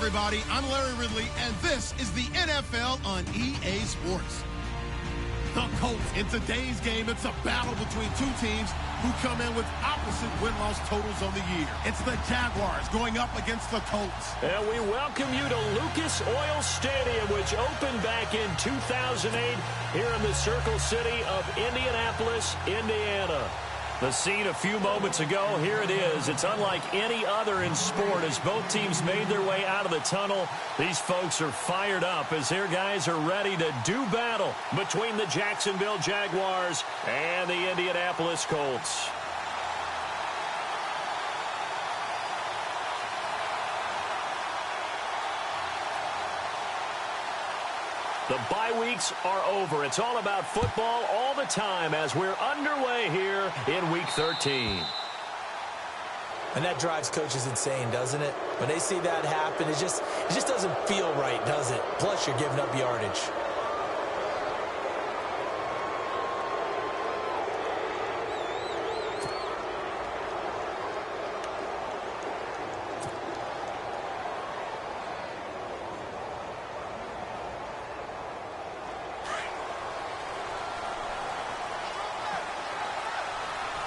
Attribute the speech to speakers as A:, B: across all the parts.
A: everybody. I'm Larry Ridley, and this is the NFL on EA Sports. The Colts. In today's game, it's a battle between two teams who come in with opposite win-loss totals on the year. It's the Jaguars going up against the Colts.
B: And we welcome you to Lucas Oil Stadium, which opened back in 2008 here in the Circle City of Indianapolis, Indiana. The scene a few moments ago, here it is. It's unlike any other in sport as both teams made their way out of the tunnel. These folks are fired up as their guys are ready to do battle between the Jacksonville Jaguars and the Indianapolis Colts. The bye weeks are over. It's all about football all the time as we're underway here in Week 13.
C: And that drives coaches insane, doesn't it? When they see that happen, it just doesn't feel right, does it? Plus, you're giving up yardage.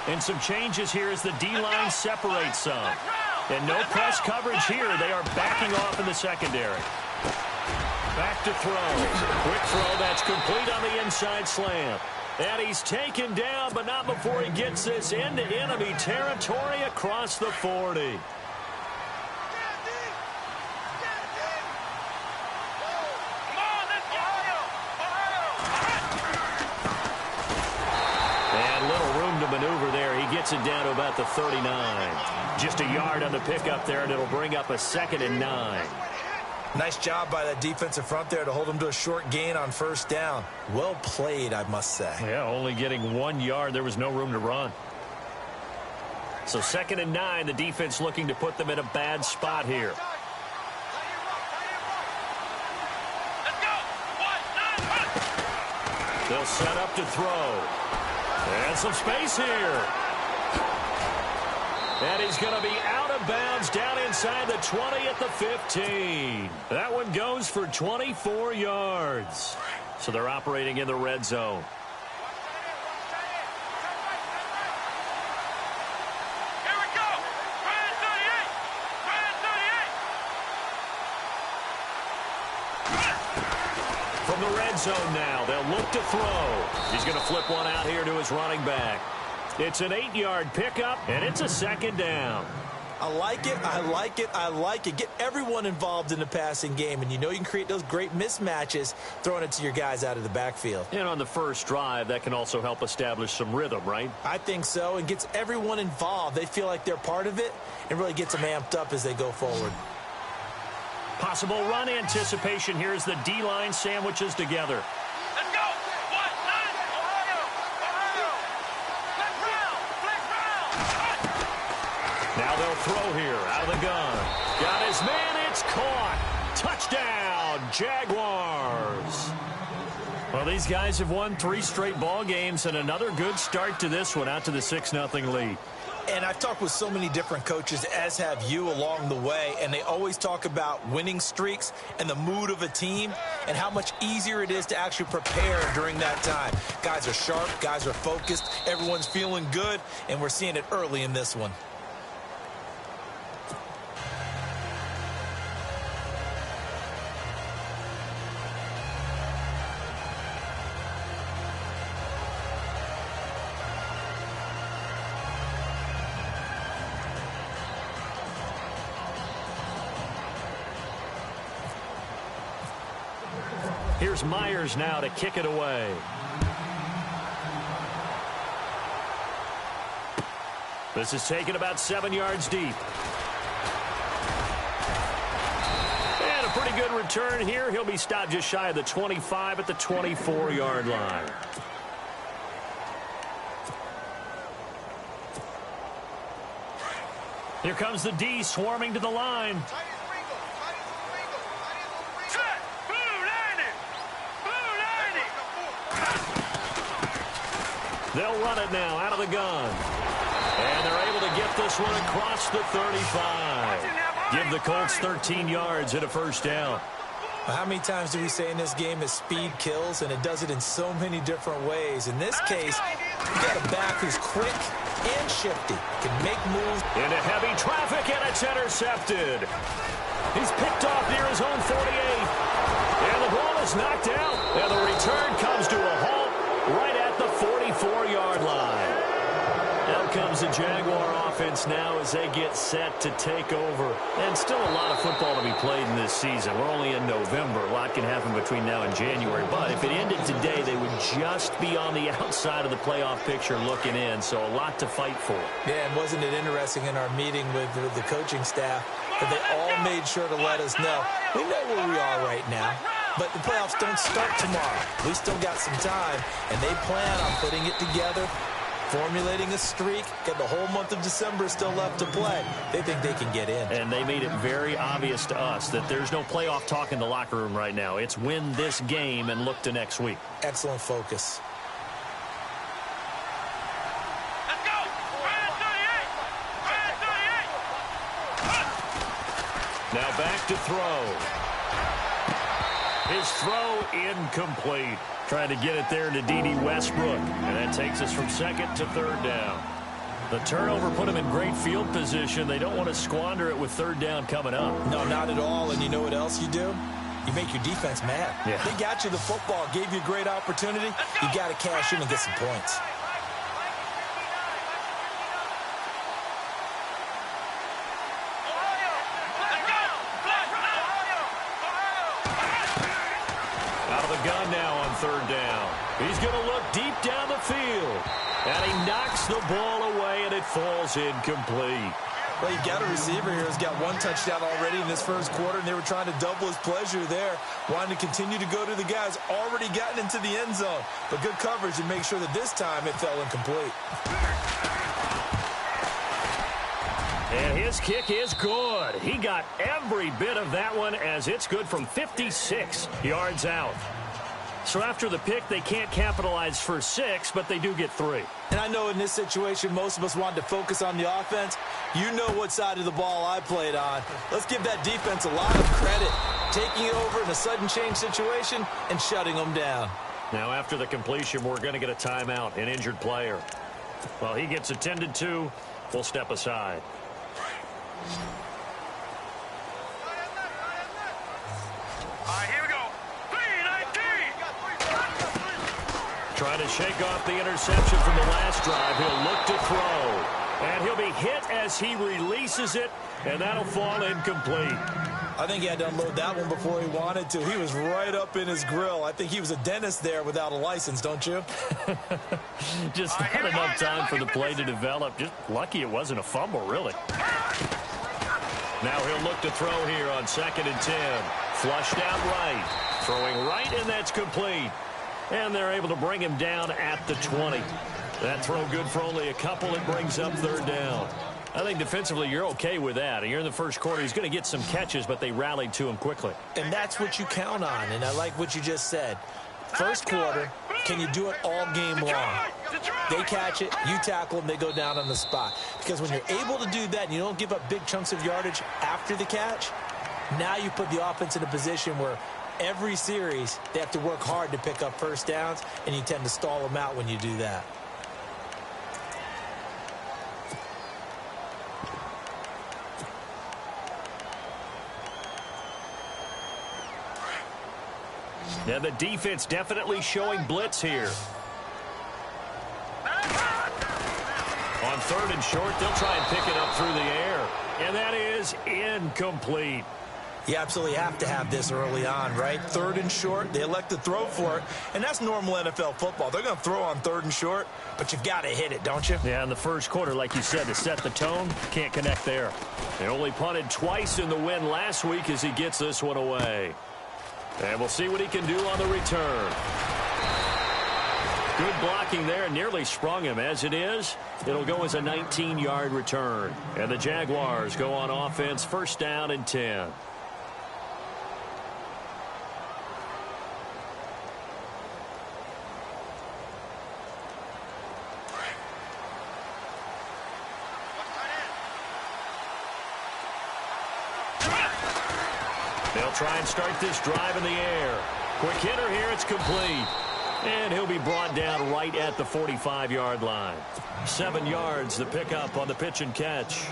B: And some changes here as the D-line separates some. And no press coverage here. They are backing off in the secondary. Back to throw. Quick throw that's complete on the inside slant. And he's taken down, but not before he gets this into enemy territory across the 40. Maneuver there. He gets it down to about the 39. Just a yard on the pickup there, and it'll bring up a 2nd and 9.
C: Nice job by that defensive front there to hold him to a short gain on first down. Well played, I must say.
B: Yeah, only getting 1 yard. There was no room to run. So 2nd and 9, the defense looking to put them in a bad spot here. They'll set up to throw. And some space here. And he's going to be out of bounds down inside the 20 at the 15. That one goes for 24 yards. So they're operating in the red zone.
D: Here we go. Brand 38.
B: From the red zone now, they'll look to throw. He's going to flip one out here to his running back. It's an 8-yard pickup, and it's a 2nd down.
C: I like it, I like it, I like it. Get everyone involved in the passing game, and you know you can create those great mismatches throwing it to your guys out of the backfield.
B: And on the first drive, that can also help establish some rhythm, right?
C: I think so, and gets everyone involved. They feel like they're part of it, and really gets them amped up as they go forward.
B: Possible run anticipation here as the D-line sandwiches together.
D: Let's go. 1, 9, Ohio. Flex round.
B: Now they'll throw here out of the gun. Got his man. It's caught. Touchdown, Jaguars. Well, these guys have won 3 straight ball games and another good start to this one out to the 6-0 lead.
C: And I've talked with so many different coaches, as have you, along the way, and they always talk about winning streaks and the mood of a team and how much easier it is to actually prepare during that time. Guys are sharp, guys are focused, everyone's feeling good, and we're seeing it early in this one.
B: Here's Myers now to kick it away. This is taken about 7 yards deep. And a pretty good return here. He'll be stopped just shy of the 25 at the 24-yard line. Here comes the D swarming to the line. They'll run it now out of the gun. And they're able to get this one across the 35. give the Colts 13 yards and a first down.
C: How many times do we say in this game that speed kills, and it does it in so many different ways? In this case, you got a back who's quick and shifty, can make moves.
B: Into heavy traffic, and it's intercepted. He's picked off near his own 48. And the ball is knocked out. And the return comes to a halt right at the 44-yard line. Out comes the Jaguar offense now as they get set to take over. And still a lot of football to be played in this season. We're only in November. A lot can happen between now and January. But if it ended today, they would just be on the outside of the playoff picture looking in. So a lot to fight for.
C: Yeah, and wasn't it interesting in our meeting with the coaching staff that they all made sure to let us know, we know where we are right now, but the playoffs don't start tomorrow. We still got some time, and they plan on putting it together, formulating a streak, and the whole month of December is still left to play. They think they can get in.
B: And they made it very obvious to us that there's no playoff talk in the locker room right now. It's win this game and look to next week.
C: Excellent focus.
D: Let's go. Ryan 38. Ryan 38.
B: Now back to throw. His throw incomplete. Trying to get it there to D.D. Westbrook. And that takes us from second to third down. The turnover put them in great field position. They don't want to squander it with third down coming up.
C: No, not at all. And you know what else you do? You make your defense mad.
B: Yeah.
C: They got you the football, gave you a great opportunity. You got to cash in and get some points.
B: Out of the gun now on third down. He's going to look deep down the field. And he knocks the ball away, and it falls incomplete.
C: Well, you've got a receiver here who's got one touchdown already in this first quarter, and they were trying to double his pleasure there, wanting to continue to go to the guys already gotten into the end zone. But good coverage and make sure that this time it fell incomplete.
B: And his kick is good. He got every bit of that one as it's good from 56 yards out. So after the pick, they can't capitalize for 6, but they do get 3.
C: And I know in this situation, most of us wanted to focus on the offense. You know what side of the ball I played on. Let's give that defense a lot of credit, taking it over in a sudden change situation and shutting them down.
B: Now after the completion, we're going to get a timeout, an injured player. Well, he gets attended to. We'll step aside.
D: All right, here we go. 3-19.
B: Trying to shake off the interception from the last drive. He'll look to throw. And he'll be hit as he releases it, and that'll fall incomplete.
C: I think he had to unload that one before he wanted to. He was right up in his grill. I think he was a dentist there without a license, don't you?
B: Just not enough time for the play to develop. Just lucky it wasn't a fumble, really. Now he'll look to throw here on 2nd and 10. Flushed out right. Throwing right, and that's complete. And they're able to bring him down at the 20. That throw good for only a couple. It brings up third down. I think defensively you're okay with that. Here in the first quarter, he's going to get some catches, but they rallied to him quickly.
C: And that's what you count on, and I like what you just said. First quarter, can you do it all game long? They catch it, you tackle them, they go down on the spot. Because when you're able to do that and you don't give up big chunks of yardage after the catch, now you put the offense in a position where every series they have to work hard to pick up first downs, and you tend to stall them out when you do that.
B: Now the defense definitely showing blitz here. On 3rd and short, they'll try and pick it up through the air. And that is incomplete.
C: You absolutely have to have this early on, right? 3rd and short, they elect to throw for it, and that's normal NFL football. They're going to throw on 3rd and short, but you've got to hit it, don't you?
B: Yeah, in the first quarter, like you said, to set the tone, can't connect there. They only punted twice in the win last week as he gets this one away. And we'll see what he can do on the return. Good blocking there, nearly sprung him. As it is, it'll go as a 19-yard return. And the Jaguars go on offense, 1st down and 10. They'll try and start this drive in the air. Quick hitter here. It's complete. And he'll be brought down right at the 45-yard line. 7 yards, the pickup on the pitch and catch.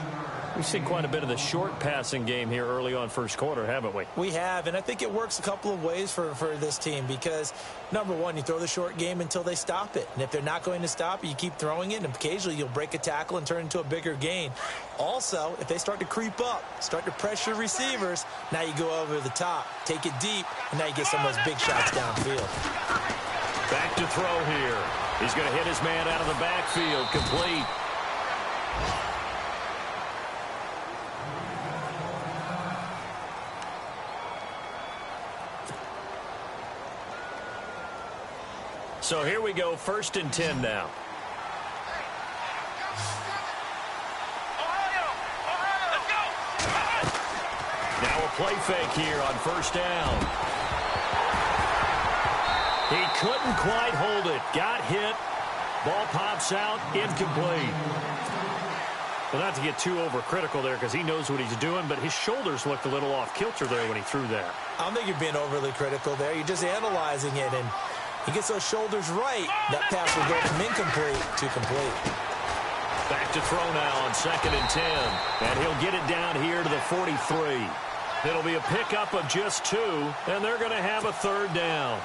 B: We've seen quite a bit of the short passing game here early on first quarter, haven't we?
C: We have, and I think it works a couple of ways for this team because, number one, you throw the short game until they stop it. And if they're not going to stop it, you keep throwing it, and occasionally you'll break a tackle and turn into a bigger gain. Also, if they start to creep up, start to pressure receivers, now you go over the top, take it deep, and now you get some of those big shots downfield.
B: Back to throw here. He's going to hit his man out of the backfield. Complete. So here we go, 1st and 10 now. Now a play fake here on 1st down. He couldn't quite hold it. Got hit. Ball pops out. Incomplete. Well, not to get too overcritical there because he knows what he's doing, but his shoulders looked a little off kilter there when he threw that.
C: I don't think you're being overly critical there. You're just analyzing it, and he gets those shoulders right. That pass will go from incomplete to complete.
B: Back to throw now on 2nd and 10. And he'll get it down here to the 43. It'll be a pickup of just 2, and they're going to have a 3rd down.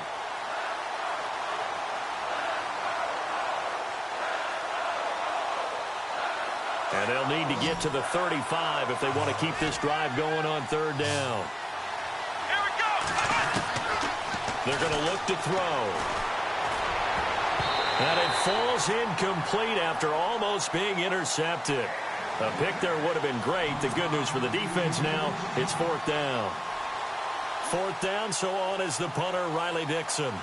B: And they'll need to get to the 35 if they want to keep this drive going on 3rd down.
D: Here we go.
B: They're going to look to throw. And it falls incomplete after almost being intercepted. A pick there would have been great. The good news for the defense now, it's 4th down. 4th down, so on is the punter, Riley Dixon.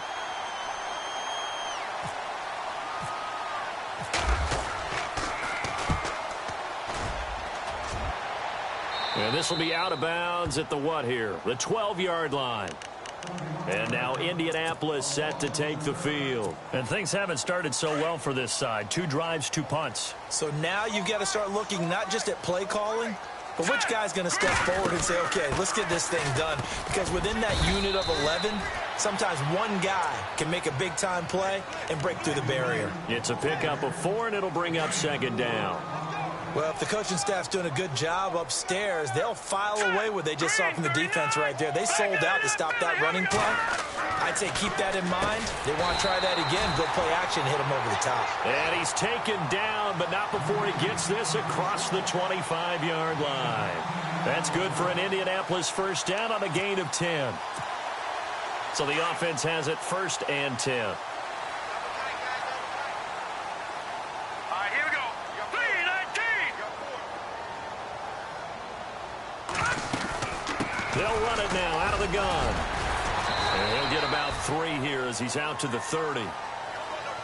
B: And this will be out of bounds at the what here? The 12-yard line. And now Indianapolis set to take the field. And things haven't started so well for this side. 2 drives, 2 punts.
C: So now you've got to start looking not just at play calling, but which guy's going to step forward and say, okay, let's get this thing done. Because within that unit of 11, sometimes one guy can make a big-time play and break through the barrier.
B: It's a pickup of 4, and it'll bring up 2nd down.
C: Well, if the coaching staff's doing a good job upstairs, they'll file away what they just saw from the defense right there. They sold out to stop that running play. I'd say keep that in mind. They want to try that again, go play action, hit him over the top.
B: And he's taken down, but not before he gets this across the 25-yard line. That's good for an Indianapolis 1st down on a gain of 10. So the offense has it 1st and 10. They'll run it now out of the gun. And he'll get about 3 here as he's out to the 30.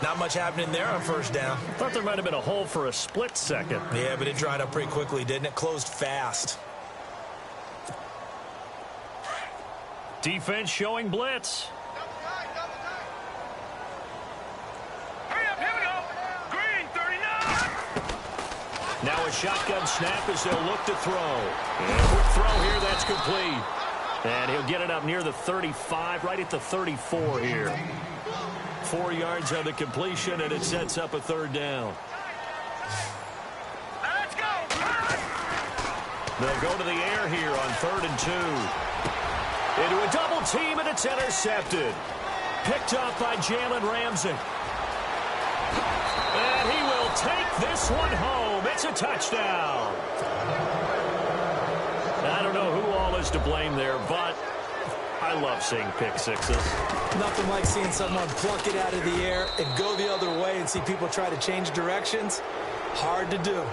C: Not much happening there on 1st down.
B: Thought there might have been a hole for a split second.
C: Yeah, but it dried up pretty quickly, didn't it? Closed fast.
B: Defense showing blitz.
D: Hurry up, here we go. Green, 39.
B: Now a shotgun snap as they'll look to throw. And a quick throw here, that's complete. And he'll get it up near the 35, right at the 34 here. 4 yards on the completion, and it sets up a 3rd down.
D: Let's go.
B: They'll go to the air here on 3rd and 2. Into a double team, and it's intercepted. Picked up by Jalen Ramsey. And he will take this one home. It's a touchdown. I don't know who all is to blame there, but I love seeing pick sixes.
C: Nothing like seeing someone pluck it out of the air and go the other way and see people try to change directions. Hard to do.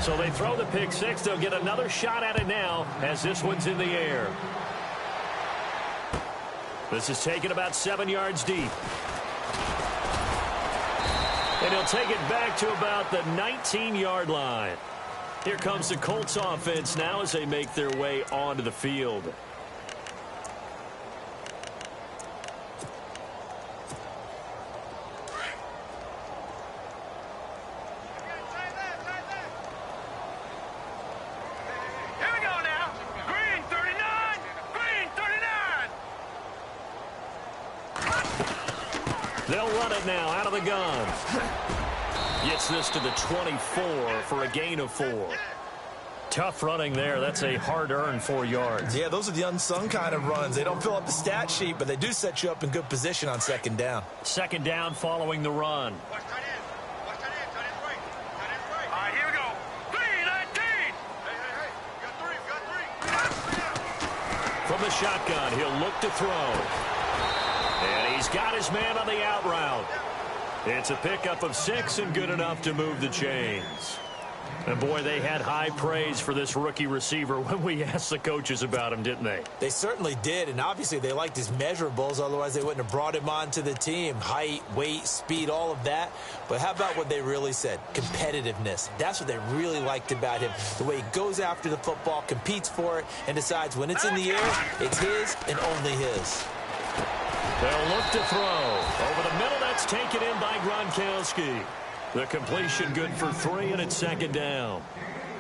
B: So they throw the pick six. They'll get another shot at it now as this one's in the air. This is taken about 7 yards deep. And he'll take it back to about the 19-yard line. Here comes the Colts offense now as they make their way onto the field. run it now out of the gun. Gets this to the 24 for a gain of 4. Tough running there. That's a hard-earned 4 yards.
C: Yeah, those are the unsung kind of runs. They don't fill up the stat sheet, but they do set you up in good position on second down.
B: Second down following the run.
D: All right, here we go. 3-19. Hey. Got three.
B: From the shotgun, he'll look to throw. And he's got his man on the out route. It's a pickup of 6 and good enough to move the chains. And, boy, they had high praise for this rookie receiver when we asked the coaches about him, didn't they?
C: They certainly did, and obviously they liked his measurables. Otherwise, they wouldn't have brought him onto the team. Height, weight, speed, all of that. But how about what they really said? Competitiveness. That's what they really liked about him. The way he goes after the football, competes for it, and decides when it's in the air, it's his and only his.
B: They'll look to throw. Over the middle, that's taken in by Gronkowski. The completion good for 3, and it's second down.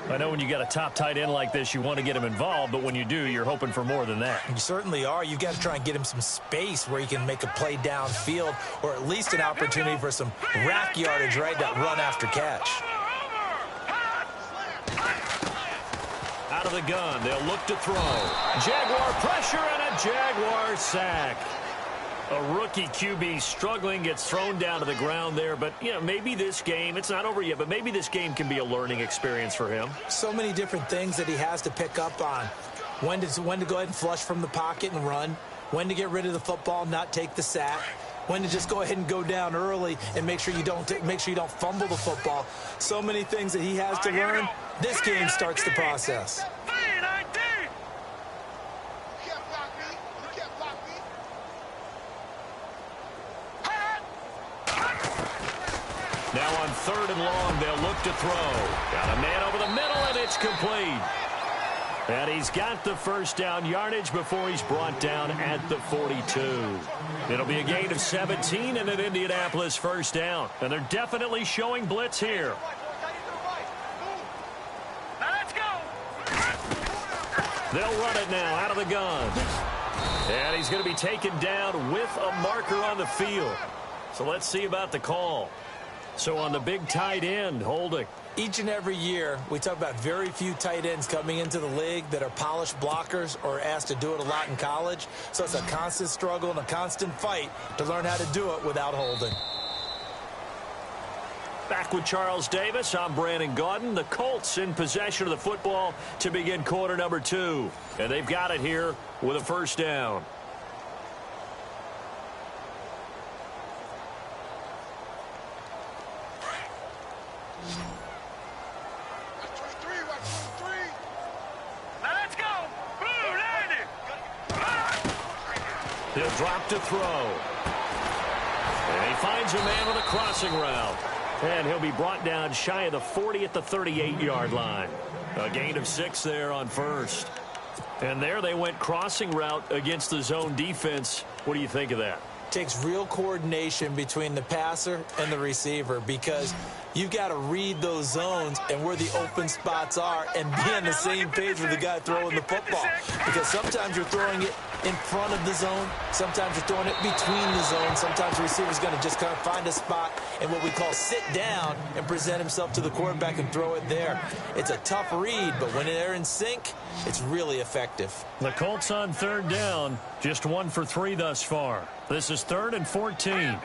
B: I know when you got a top tight end like this, you want to get him involved, but when you do, you're hoping for more than that.
C: You certainly are. You've got to try and get him some space where he can make a play downfield, or at least an opportunity for some rack yardage, right? That run after catch.
B: Out of the gun, they'll look to throw. Jaguar pressure and a Jaguar sack. A rookie QB struggling, gets thrown down to the ground there. But, you know, maybe this game, it's not over yet, but maybe this game can be a learning experience for him.
C: So many different things that he has to pick up on. When to go ahead and flush from the pocket and run. When to get rid of the football, not take the sack. When to just go ahead and go down early and make sure you don't fumble the football. So many things that he has to learn. This game starts the process.
B: Now on 3rd and long, they'll look to throw. Got a man over the middle, and it's complete. And he's got the first down yardage before he's brought down at the 42. It'll be a gain of 17 and an Indianapolis first down. And they're definitely showing blitz here.
D: Now let's go.
B: They'll run it now out of the gun. And he's going to be taken down with a marker on the field. So let's see about the call. So on the big tight end, holding.
C: Each and every year, we talk about very few tight ends coming into the league that are polished blockers or asked to do it a lot in college. So it's a constant struggle and a constant fight to learn how to do it without holding.
B: Back with Charles Davis, I'm Brandon Gaudin. The Colts in possession of the football to begin quarter number 2. And they've got it here with a first down. He'll drop to throw. And he finds a man with a crossing route. And he'll be brought down shy of the 40 at the 38-yard line. A gain of 6 there on first. And there they went crossing route against the zone defense. What do you think of that?
C: Takes real coordination between the passer and the receiver because you've got to read those zones and where the open spots are and be on the same page with the guy throwing the football. Because sometimes you're throwing it in front of the zone. Sometimes you're throwing it between the zones. Sometimes the receiver's going to just kind of find a spot and what we call sit down and present himself to the quarterback and throw it there. It's a tough read, but when they're in sync, it's really effective.
B: The Colts on 3rd down, just 1 for 3 thus far. This is 3rd and 14.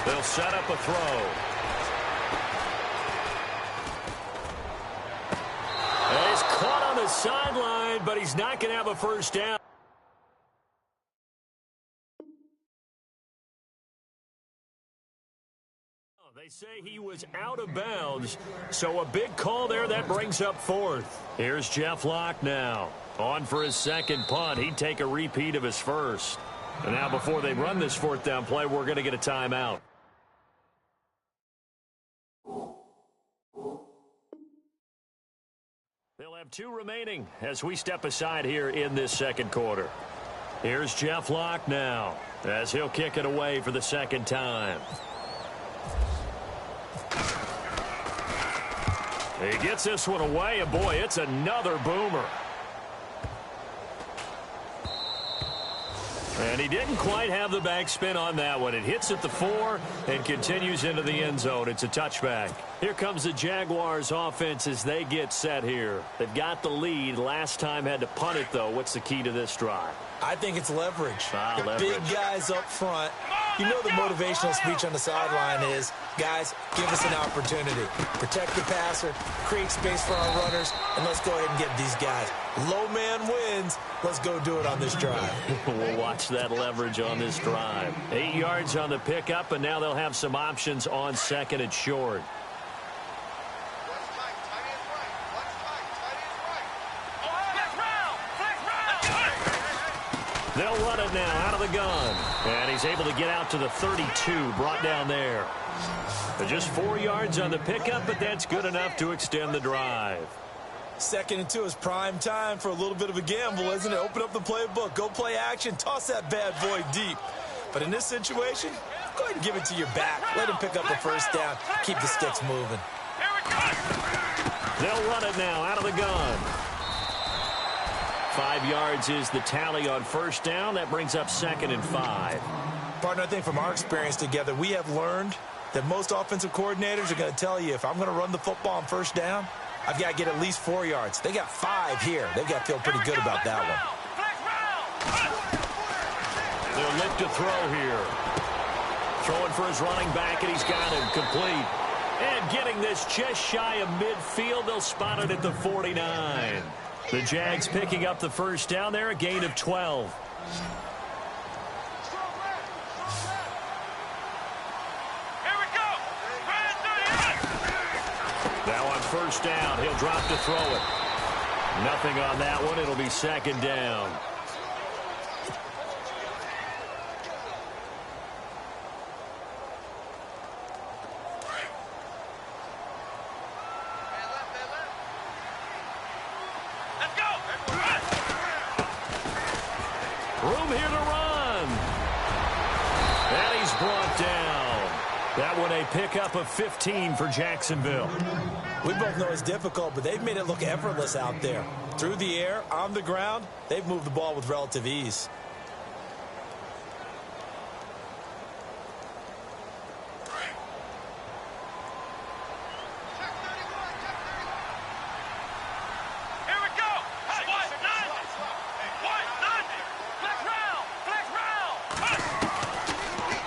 B: They'll set up a throw. And he's caught on the sideline, but he's not going to have a first down. They say he was out of bounds, so a big call there. That brings up 4th. Here's Jeff Locke now. On for his second punt. He'd take a repeat of his first. And now before they run this 4th down play, we're going to get a timeout. They'll have 2 remaining as we step aside here in this second quarter. Here's Jeff Locke now. as he'll kick it away for the second time. He gets this one away, and boy, it's another boomer. And he didn't quite have the backspin on that one. It hits at the 4 and continues into the end zone. It's a touchback. Here comes the Jaguars offense as they get set here. They've got the lead. Last time had to punt it, though. What's the key to this drive?
C: I think it's leverage. The
B: leverage.
C: Big guys up front. You know the motivational speech on the sideline is, guys, give us an opportunity. Protect the passer, create space for our runners, and let's go ahead and get these guys. Low man wins. Let's go do it on this drive.
B: We'll watch that leverage on this drive. 8 yards on the pickup, and now they'll have some options on second and short. They'll run it now out of the gun. And he's able to get out to the 32, brought down there. Just 4 yards on the pickup, but that's good enough to extend the drive.
C: 2nd and 2 is prime time for a little bit of a gamble, isn't it? Open up the playbook, go play action, toss that bad boy deep. But in this situation, go ahead and give it to your back. Let him pick up a first down. Keep the sticks moving.
B: They'll run it now out of the gun. 5 yards is the tally on first down. That brings up 2nd and 5.
C: Partner, I think from our experience together, we have learned that most offensive coordinators are going to tell you, if I'm going to run the football on first down, I've got to get at least 4 yards. They got 5 here. They've got to feel pretty good about that one.
B: They'll look to throw here. Throwing for his running back, and he's got him complete. And getting this just shy of midfield, they'll spot it at the 49. The Jags picking up the first down there, a gain of 12. Now on first down, he'll drop to throw it. Nothing on that one. It'll be second down. Room here to run. And he's brought down. That one a pickup of 15 for Jacksonville.
C: We both know it's difficult, but they've made it look effortless out there. Through the air, on the ground, they've moved the ball with relative ease.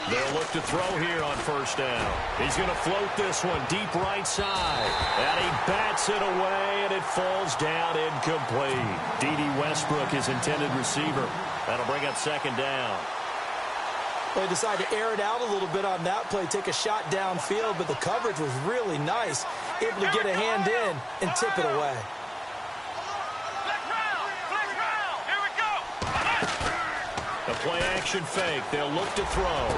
B: They'll look to throw here on first down. He's going to float this one deep right side. And he bats it away, and it falls down incomplete. D.D. Westbrook, his intended receiver. That'll bring up second down.
C: Well, they decided to air it out a little bit on that play, take a shot downfield, but the coverage was really nice. Able to get a hand in and tip it away.
B: The play-action fake. They'll look to throw.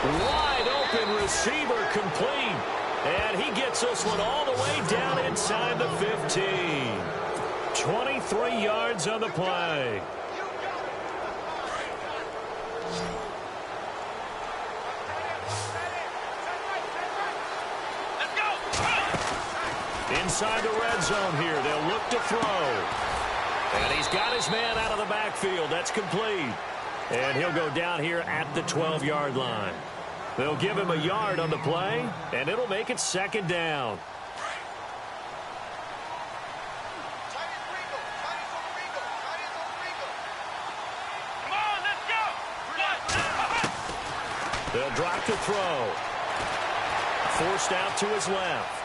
B: Wide open receiver complete. And he gets this one all the way down inside the 15. 23 yards on the play. Inside the red zone here. They'll look to throw. And he's got his man out of the backfield. That's complete. And he'll go down here at the 12-yard line. They'll give him a yard on the play, and it'll make it second down. They'll drop to throw. Forced out to his left.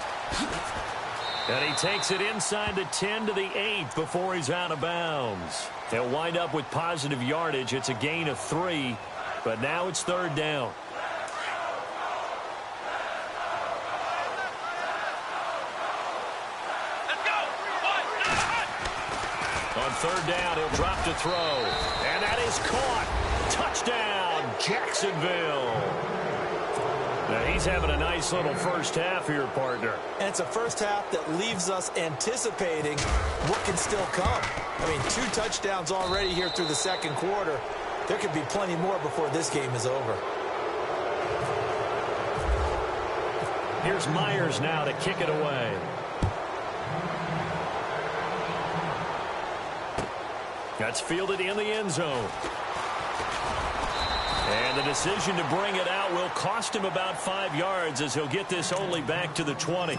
B: And he takes it inside the 10 to the 8 before he's out of bounds. He'll wind up with positive yardage. It's a gain of 3, but now it's third down. On third down, he'll drop to throw. And that is caught. Touchdown, Jacksonville. Now he's having a nice little first half here, partner.
C: And it's a first half that leaves us anticipating what can still come. I mean, 2 touchdowns already here through the second quarter. There could be plenty more before this game is over.
B: Here's Myers now to kick it away. That's fielded in the end zone. And the decision to bring it out will cost him about 5 yards as he'll get this only back to the 20.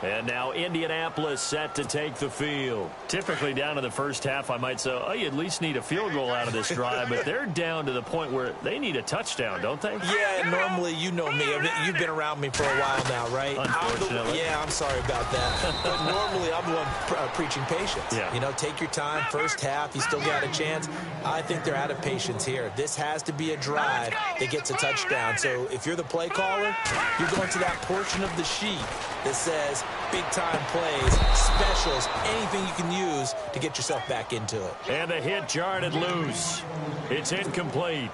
B: And now Indianapolis set to take the field. Typically down in the first half, I might say, oh, you at least need a field goal out of this drive. But they're down to the point where they need a touchdown, don't they?
C: Yeah, normally, you know me. I mean, you've been around me for a while now, right?
B: Unfortunately.
C: I'm sorry about that. But normally, I'm the one preaching patience.
B: Yeah.
C: You know, take your time. First half, you still got a chance. I think they're out of patience here. This has to be a drive that gets a touchdown. So if you're the play caller, you're going to that portion of the sheet that says big-time plays, specials, anything you can use to get yourself back into it.
B: And the hit jarred loose. It's incomplete.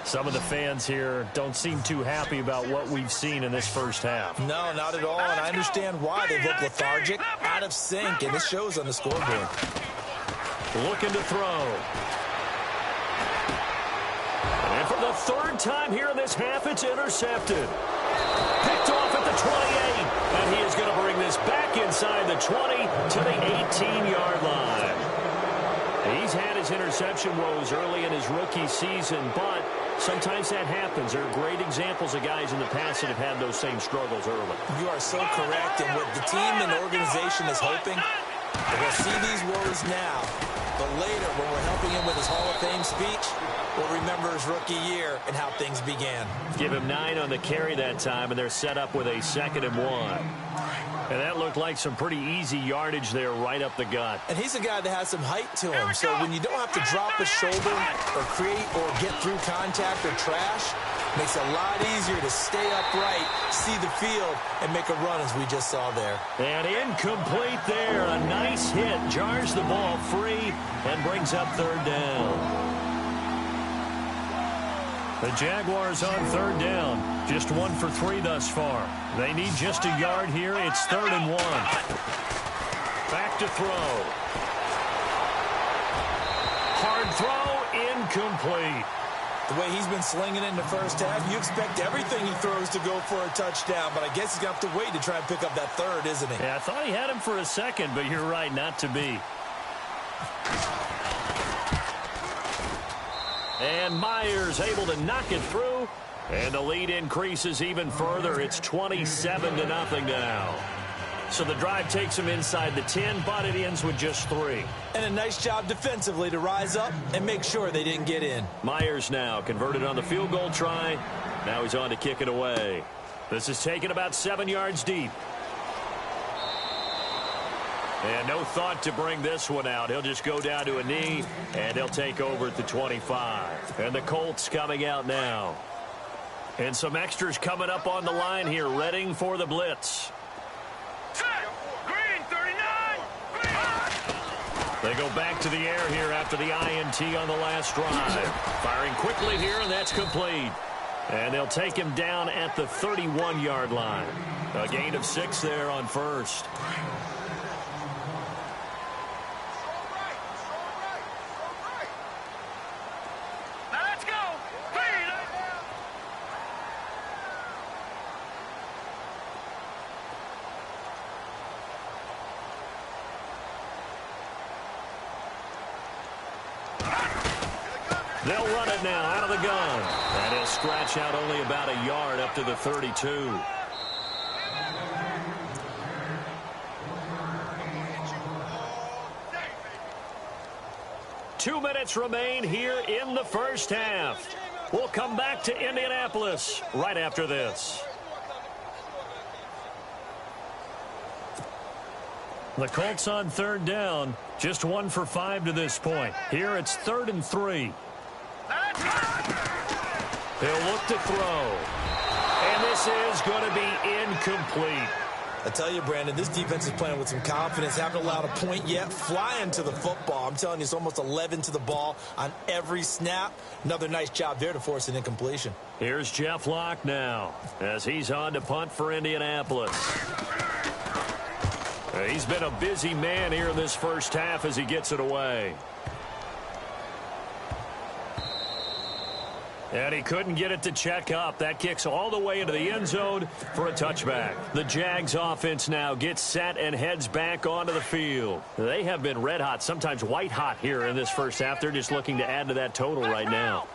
B: Some of the fans here don't seem too happy about what we've seen in this first half.
C: No, not at all, and I understand why. They look lethargic, out of sync, and this shows on the scoreboard.
B: Looking to throw. And for the third time here in this half, it's intercepted. Picked off at the 28. And he is going to bring this back inside the 20 to the 18-yard line. He's had his interception woes early in his rookie season, but sometimes that happens. There are great examples of guys in the past that have had those same struggles early.
C: You are so correct, and what the team and the organization is hoping, we'll see these woes now, but later when we're helping him with his Hall of Fame speech, we'll remember his rookie year and how things began.
B: Give him 9 on the carry that time, and they're set up with a 2nd and 1. And that looked like some pretty easy yardage there right up the gut.
C: And he's a guy that has some height to him, so when you don't have to drop a shoulder or create or get through contact or trash, makes it a lot easier to stay upright, see the field, and make a run as we just saw there.
B: And incomplete there. A nice hit. Jars the ball free and brings up 3rd down. The Jaguars on 3rd down. Just 1 for 3 thus far. They need just a yard here. It's 3rd and 1. Back to throw. Hard throw, incomplete.
C: The way he's been slinging in the first half, you expect everything he throws to go for a touchdown, but I guess he's going to have to wait to try and pick up that 3rd, isn't he?
B: Yeah, I thought he had him for a second, but you're right, not to be. And Myers able to knock it through, and the lead increases even further. It's 27-0 now. So the drive takes him inside the 10, but it ends with just 3.
C: And a nice job defensively to rise up and make sure they didn't get in.
B: Myers now converted on the field goal try. Now he's on to kick it away. This is taken about 7 yards deep. And no thought to bring this one out. He'll just go down to a knee, and he'll take over at the 25. And the Colts coming out now. And some extras coming up on the line here, readying for the blitz.
D: Green 39. Green.
B: They go back to the air here after the INT on the last drive. Firing quickly here, and that's complete. And they'll take him down at the 31-yard line. A gain of 6 there on 1st. They'll run it now out of the gun. And he'll scratch out only about a yard up to the 32. Two minutes remain here in the first half. We'll come back to Indianapolis right after this. The Colts on 3rd down. Just 1 for 5 to this point. Here it's 3rd and 3. He'll look to throw. And this is going to be incomplete.
C: I tell you, Brandon, this defense is playing with some confidence. Haven't allowed a point yet. Flying to the football. I'm telling you, it's almost 11 to the ball on every snap. Another nice job there to force an incompletion.
B: Here's Jeff Locke now as he's on to punt for Indianapolis. He's been a busy man here in this first half as he gets it away. And he couldn't get it to check up. That kicks all the way into the end zone for a touchback. The Jags offense now gets set and heads back onto the field. They have been red hot, sometimes white hot here in this first half. They're just looking to add to that total right now.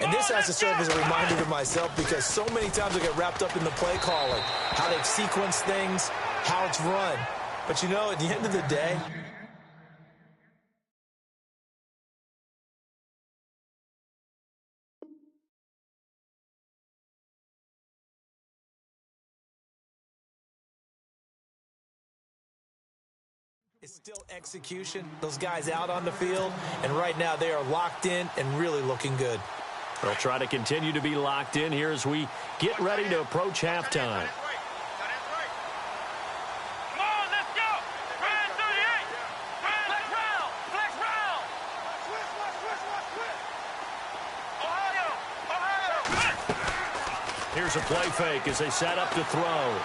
C: And this has to serve as a reminder to myself because so many times I get wrapped up in the play calling, how they've sequenced things, how it's run. But, you know, at the end of the day, it's still execution. Those guys out on the field, and right now they are locked in and really looking good.
B: They'll try to continue to be locked in here as we get ready to approach halftime.
D: Come on, let's go. Ryan 38. Flex round. Flex round. Ohio.
B: Here's a play fake as they set up to throw.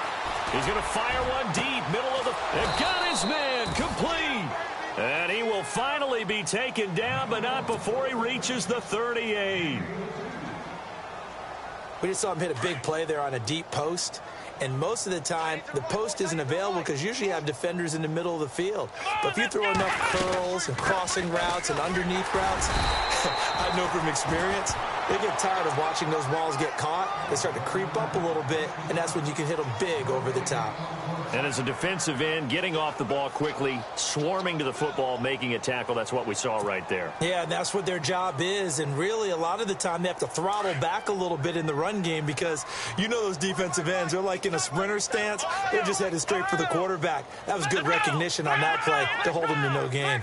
B: He's going to fire one deep, middle of the... And got his man, complete. And he will finally be taken down, but not before he reaches the 38.
C: We just saw him hit a big play there on a deep post. And most of the time, the post isn't available because usually you have defenders in the middle of the field. But if you throw enough curls and crossing routes and underneath routes, I know from experience, they get tired of watching those balls get caught. They start to creep up a little bit, and that's when you can hit them big over the top.
B: And as a defensive end, getting off the ball quickly, swarming to the football, making a tackle, that's what we saw right there.
C: Yeah, and that's what their job is. And really, a lot of the time, they have to throttle back a little bit in the run game because you know those defensive ends, they're like in a sprinter stance. They're just headed straight for the quarterback. That was good recognition on that play to hold them to no gain.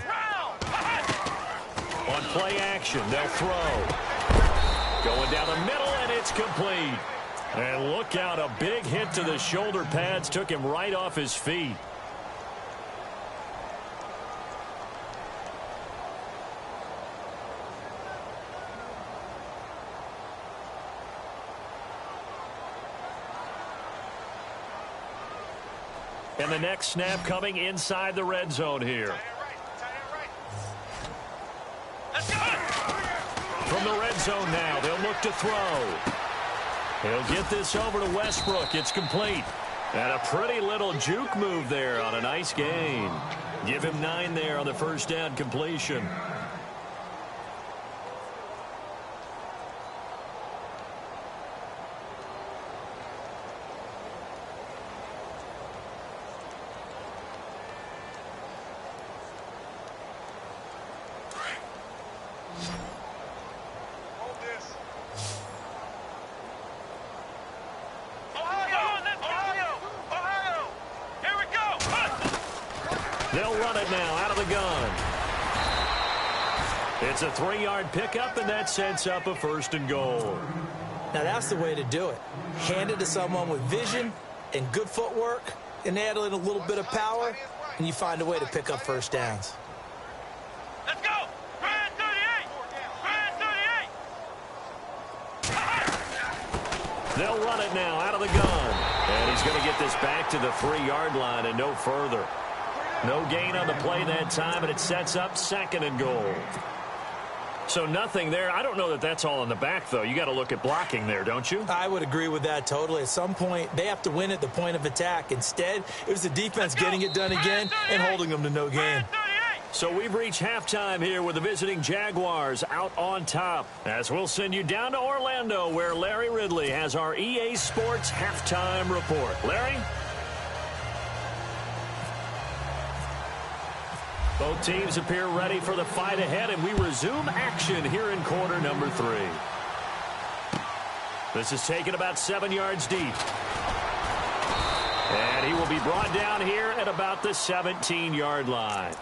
B: On play action, they'll throw. Going down the middle, and it's complete. And look out, a big hit to the shoulder pads took him right off his feet. And the next snap coming inside the red zone here. From the red zone now, they'll look to throw. He'll get this over to Westbrook. It's complete. And a pretty little juke move there on a nice gain. Give him 9 there on the first down completion. They'll run it now out of the gun. It's a 3-yard pickup, and that sets up a 1st and goal.
C: Now, that's the way to do it. Hand it to someone with vision and good footwork, and add in a little bit of power, and you find a way to pick up first downs.
D: Let's go. Ryan 38. Ryan 38.
B: They'll run it now out of the gun. And he's going to get this back to the 3-yard line and no further. No gain on the play that time, and it sets up 2nd and goal. So nothing there. I don't know that that's all in the back, though. You got to look at blocking there, don't you?
C: I would agree with that totally. At some point, they have to win at the point of attack. Instead, it was the defense getting it done again and holding them to no gain.
B: So we've reached halftime here with the visiting Jaguars out on top. As we'll send you down to Orlando, where Larry Ridley has our EA Sports halftime report. Larry? Both teams appear ready for the fight ahead, and we resume action here in quarter number 3. This is taken about 7 yards deep. And he will be brought down here at about the 17-yard line.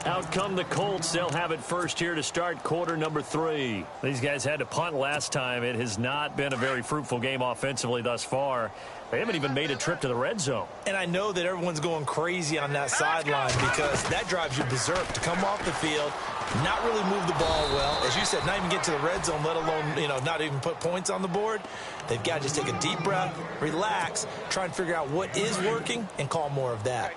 B: Out come the Colts. They'll have it first here to start quarter number 3. These guys had to punt last time. It has not been a very fruitful game offensively thus far. They haven't even made a trip to the red zone.
C: And I know that everyone's going crazy on that sideline because that drives you berserk to come off the field, not really move the ball well. As you said, not even get to the red zone, let alone, not even put points on the board. They've got to just take a deep breath, relax, try and figure out what is working and call more of that.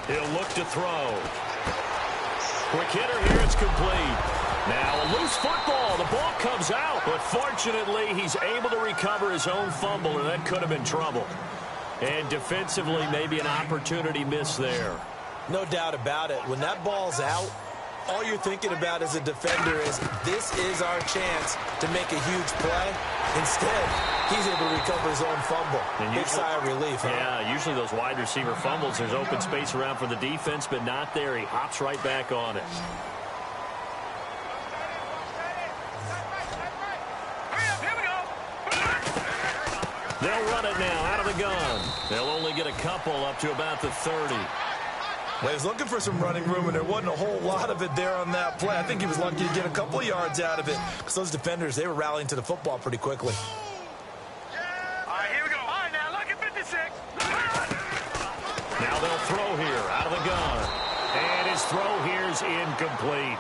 B: He'll look to throw. Quick hitter here, it's complete. Now a loose football. The ball comes out, but fortunately he's able to recover his own fumble, and that could have been trouble. And defensively, maybe an opportunity miss there.
C: No doubt about it. When that ball's out, all you're thinking about as a defender is, this is our chance to make a huge play. Instead, he's able to recover his own fumble. Big sigh of relief, huh?
B: Yeah, usually those wide receiver fumbles, there's open space around for the defense, but not there. He hops right back on it. They'll run it now out of the gun. They'll only get a couple up to about the 30.
C: Well, he was looking for some running room, and there wasn't a whole lot of it there on that play. I think he was lucky to get a couple of yards out of it, because those defenders, they were rallying to the football pretty quickly.
D: All right, here we go. All right, now look at 56.
B: Now they'll throw here out of the gun. And his throw here is incomplete.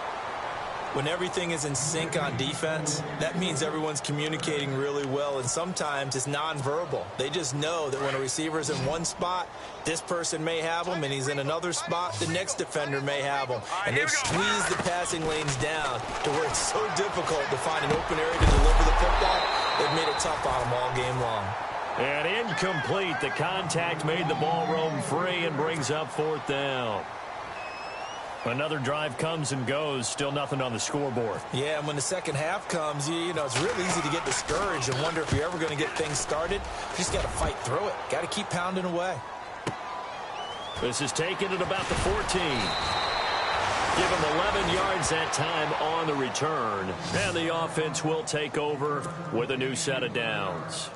C: When everything is in sync on defense, that means everyone's communicating really well, and sometimes it's nonverbal. They just know that when a receiver's in one spot, this person may have him, and he's in another spot, the next defender may have him. And they've squeezed the passing lanes down to where it's so difficult to find an open area to deliver the football. They've made it tough on them all game long.
B: And incomplete. The contact made the ball roam free and brings up fourth down. Another drive comes and goes, still nothing on the scoreboard.
C: Yeah, and when the second half comes, you know, it's real easy to get discouraged and wonder if you're ever going to get things started. You just got to fight through it. Got to keep pounding away.
B: This is taken at about the 14. Give him 11 yards that time on the return. And the offense will take over with a new set of downs.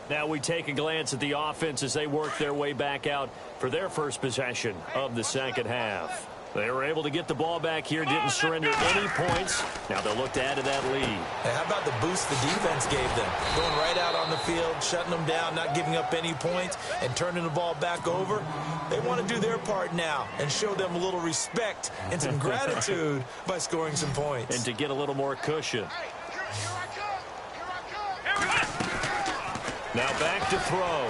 B: Now we take a glance at the offense as they work their way back out for their first possession of the second half. They were able to get the ball back here, didn't surrender any points. Now they'll look to add to that lead.
C: Hey, how about the boost the defense gave them? Going right out on the field, shutting them down, not giving up any points, and turning the ball back over. They want to do their part now and show them a little respect and some gratitude by scoring some points.
B: And to get a little more cushion. Now back to throw.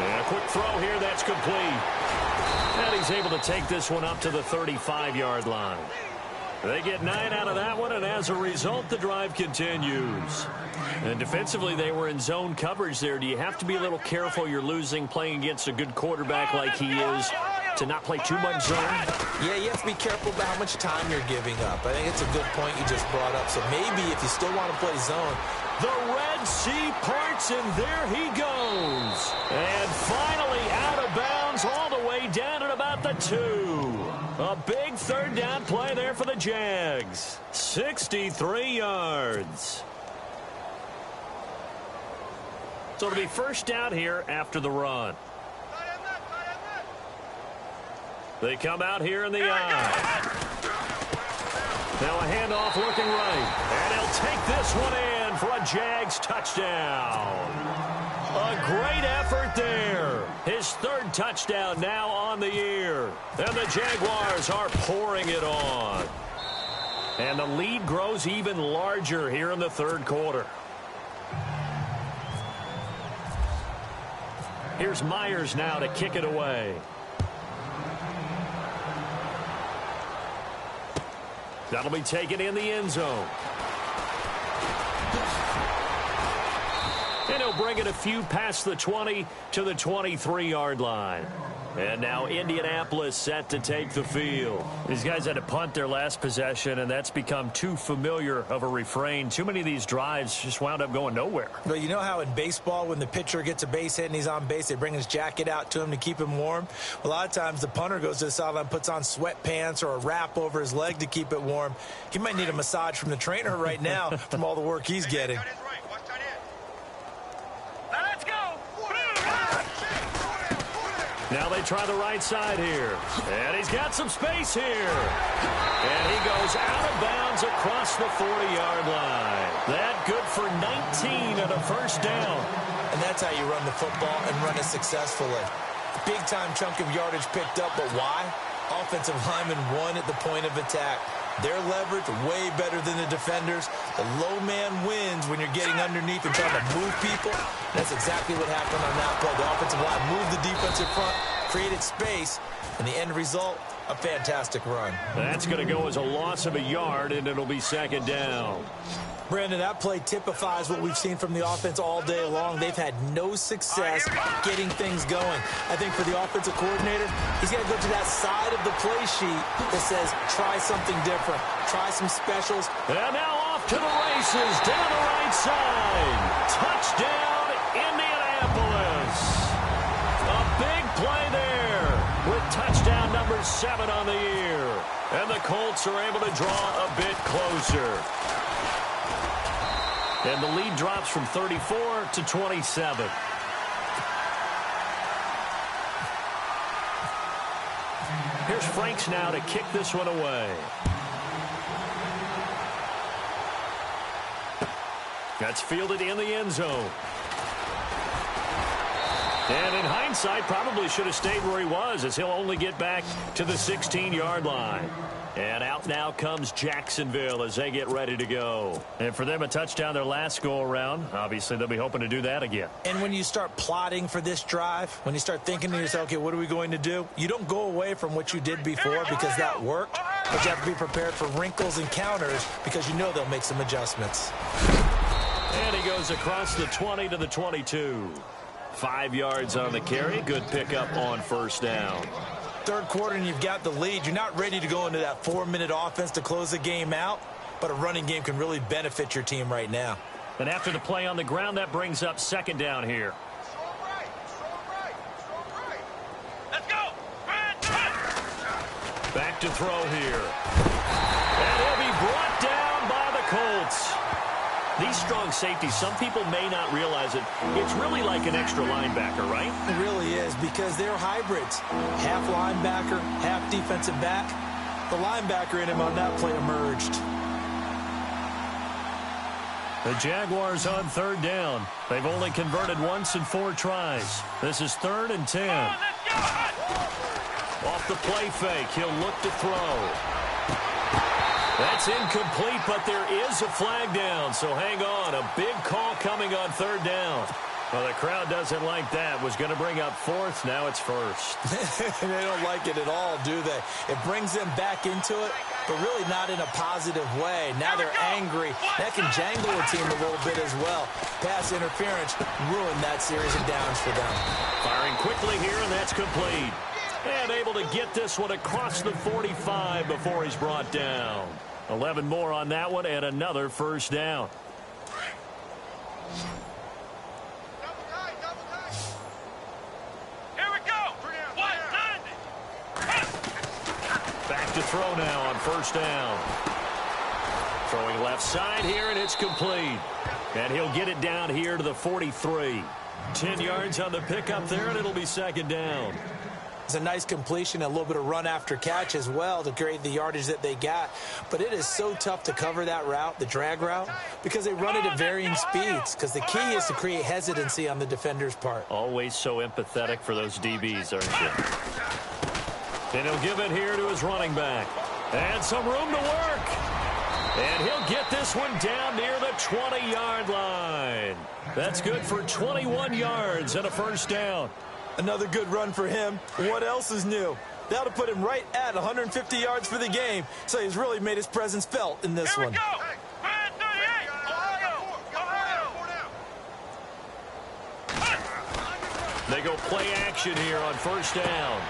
B: And a quick throw here, that's complete. And he's able to take this one up to the 35-yard line. They get 9 out of that one, and as a result, the drive continues. And defensively, they were in zone coverage there. Do you have to be a little careful you're losing playing against a good quarterback like he is to not play too much zone?
C: Yeah, you have to be careful about how much time you're giving up. I think it's a good point you just brought up. So maybe if you still want to play zone,
B: the Red Sea parts, and there he goes. And finally out of bounds all the way down at about the 2. A big third down play there for the Jags. 63 yards. So it'll be first down here after the run. They come out here in the eye. Now a handoff looking right. And he'll take this one in for a Jags touchdown. A great effort there. His third touchdown now on the year. And the Jaguars are pouring it on. And the lead grows even larger here in the third quarter. Here's Myers now to kick it away. That'll be taken in the end zone. And he'll bring it a few past the 20 to the 23-yard line. And now Indianapolis set to take the field. These guys had to punt their last possession, and that's become too familiar of a refrain. Too many of these drives just wound up going nowhere.
C: Well, you know how in baseball when the pitcher gets a base hit and he's on base, they bring his jacket out to him to keep him warm? A lot of times the punter goes to the sideline, puts on sweatpants or a wrap over his leg to keep it warm. He might need a massage from the trainer right now from all the work he's getting.
B: Now they try the right side here. And he's got some space here. And he goes out of bounds across the 40-yard line. That good for 19 and a first down.
C: And that's how you run the football and run it successfully. Big-time chunk of yardage picked up, but why? Offensive linemen won at the point of attack. Their leverage way better than the defenders. The low man wins when you're getting underneath and trying to move people. That's exactly what happened on that play. The offensive line moved the defensive front, created space, and the end result, a fantastic run.
B: That's going to go as a loss of a yard, and it'll be second down.
C: Brandon, that play typifies what we've seen from the offense all day long. They've had no success getting things going. I think for the offensive coordinator, he's got to go to that side of the play sheet that says, try something different. Try some specials.
B: And now off to the races down the right side. Touchdown, Indianapolis. A big play there with touchdown number 7 on the year. And the Colts are able to draw a bit closer. And the lead drops from 34 to 27. Here's Franks now to kick this one away. That's fielded in the end zone. And in hindsight, probably should have stayed where he was, as he'll only get back to the 16-yard line. And out now comes Jacksonville as they get ready to go. And for them, a touchdown their last go-around. Obviously, they'll be hoping to do that again.
C: And when you start plotting for this drive, when you start thinking to yourself, okay, what are we going to do? You don't go away from what you did before because that worked, but you have to be prepared for wrinkles and counters because you know they'll make some adjustments.
B: And he goes across the 20 to the 22. 5 yards on the carry. Good pickup on first down.
C: Third quarter and you've got the lead. You're not ready to go into that 4-minute offense to close the game out, but a running game can really benefit your team right now.
B: And after the play on the ground, that brings up second down here.
D: Let's go.
B: Back to throw here. And he'll be brought down by the Colts. These strong safeties, some people may not realize it. It's really like an extra linebacker, right?
C: It really is, because they're hybrids. Half linebacker, half defensive back. The linebacker in him on that play emerged.
B: The Jaguars on third down. They've only converted once in 4 tries. This is 3rd and 10. Off the play fake, he'll look to throw. That's incomplete, but there is a flag down, so hang on. A big call coming on 3rd down. Well, the crowd doesn't like that. Was going to bring up 4th. Now it's 1st.
C: They don't like it at all, do they? It brings them back into it, but really not in a positive way. Now they're angry. That can jangle a team a little bit as well. Pass interference ruined that series of downs for them.
B: Firing quickly here, and that's complete. And able to get this one across the 45 before he's brought down. 11 more on that one, and another first down.
D: Here we go.
B: Back to throw now on first down. Throwing left side here, and it's complete. And he'll get it down here to the 43. 10 yards on the pickup there, and it'll be second down.
C: It's a nice completion, a little bit of run after catch as well to create the yardage that they got. But it is so tough to cover that route, the drag route, because they run it at varying speeds. Because the key is to create hesitancy on the defender's part.
B: Always so empathetic for those DBs, aren't you? And he'll give it here to his running back. And some room to work. And he'll get this one down near the 20-yard line. That's good for 21 yards and a first down.
C: Another good run for him. What else is new? That'll put him right at 150 yards for the game, so he's really made his presence felt in this one.
D: Here we go. Man 38. Ohio.
B: They go play action here on first down.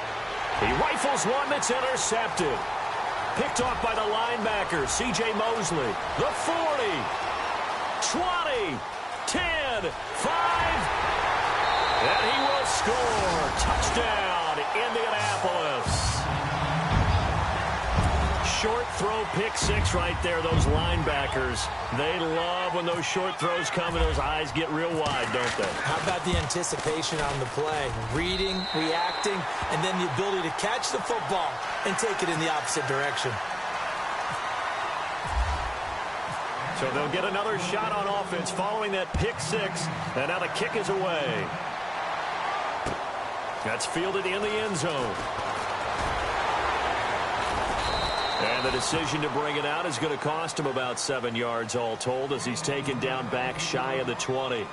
B: He rifles one that's intercepted. Picked off by the linebacker, C.J. Mosley. The 40, 20, 10, 5. And he will score. Touchdown, Indianapolis. Short throw, pick 6 right there. Those linebackers, they love when those short throws come and those eyes get real wide, don't they?
C: How about the anticipation on the play? Reading, reacting, and then the ability to catch the football and take it in the opposite direction.
B: So they'll get another shot on offense following that pick 6. And now the kick is away. That's fielded in the end zone. And the decision to bring it out is going to cost him about 7 yards all told as he's taken down back shy of the 20.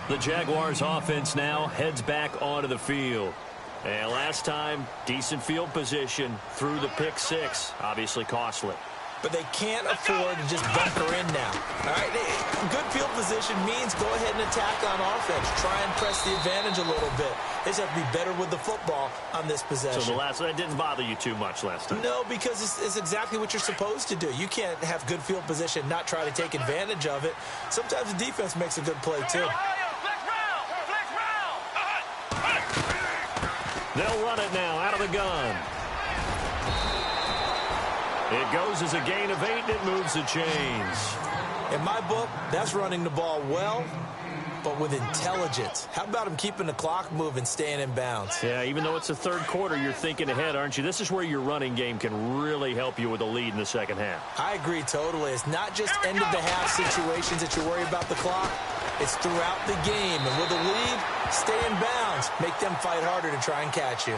B: The Jaguars offense now heads back onto the field. And last time, decent field position through the pick six. Obviously costly.
C: But they can't afford to just bunker in now. All right, good field position means go ahead and attack on offense. Try and press the advantage a little bit. They just have to be better with the football on this possession.
B: So that didn't bother you too much last time?
C: No, because it's exactly what you're supposed to do. You can't have good field position, not try to take advantage of it. Sometimes the defense makes a good play, too.
B: They'll run it now out of the gun. It goes as a gain of 8, and it moves the chains.
C: In my book, that's running the ball well, but with intelligence. How about him keeping the clock moving, staying in bounds?
B: Yeah, even though it's the third quarter, you're thinking ahead, aren't you? This is where your running game can really help you with a lead in the second half.
C: I agree totally. It's not just end-of-the-half situations that you worry about the clock. It's throughout the game. And with a lead, stay in bounds. Make them fight harder to try and catch you.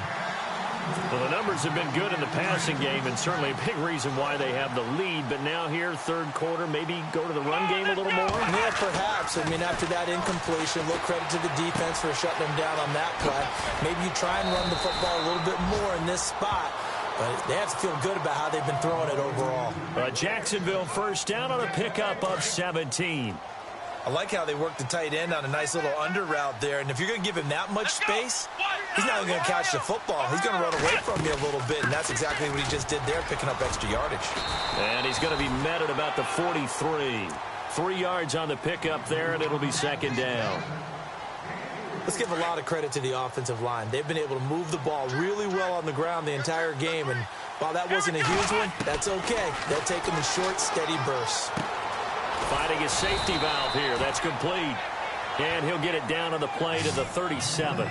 B: Well, the numbers have been good in the passing game, and certainly a big reason why they have the lead. But now here, third quarter, maybe go to the run game a little more?
C: Yeah, perhaps. I mean, after that incompletion, a little credit to the defense for shutting them down on that play. Maybe you try and run the football a little bit more in this spot. But they have to feel good about how they've been throwing it overall.
B: Jacksonville first down on a pickup of 17.
C: I like how they work the tight end on a nice little under route there. And if you're going to give him that much space, he's not going to catch the football. He's going to run away from you a little bit, and that's exactly what he just did there, picking up extra yardage.
B: And he's going to be met at about the 43. 3 yards on the pickup there, and it'll be second down.
C: Let's give a lot of credit to the offensive line. They've been able to move the ball really well on the ground the entire game, and while that wasn't a huge one, that's okay. They'll take them in short, steady bursts.
B: Finding his safety valve here. That's complete. And he'll get it down on the play to the 37.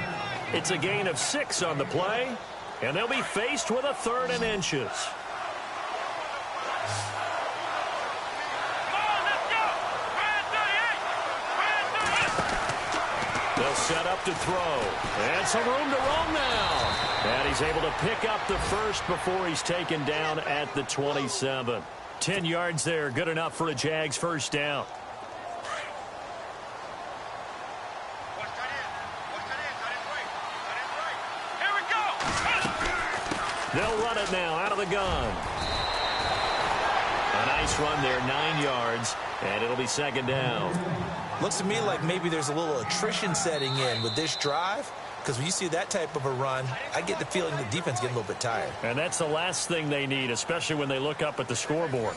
B: It's a gain of 6 on the play, and they'll be faced with a 3rd and inches. They'll set up to throw. And some room to roam now. And he's able to pick up the first before he's taken down at the 27. 10 yards there, good enough for a Jags first down.
D: Here we go.
B: They'll run it now out of the gun. A nice run there, 9 yards, and it'll be second down.
C: Looks to me like maybe there's a little attrition setting in with this drive. Because when you see that type of a run, I get the feeling the defense getting a little bit tired.
B: And that's the last thing they need, especially when they look up at the scoreboard.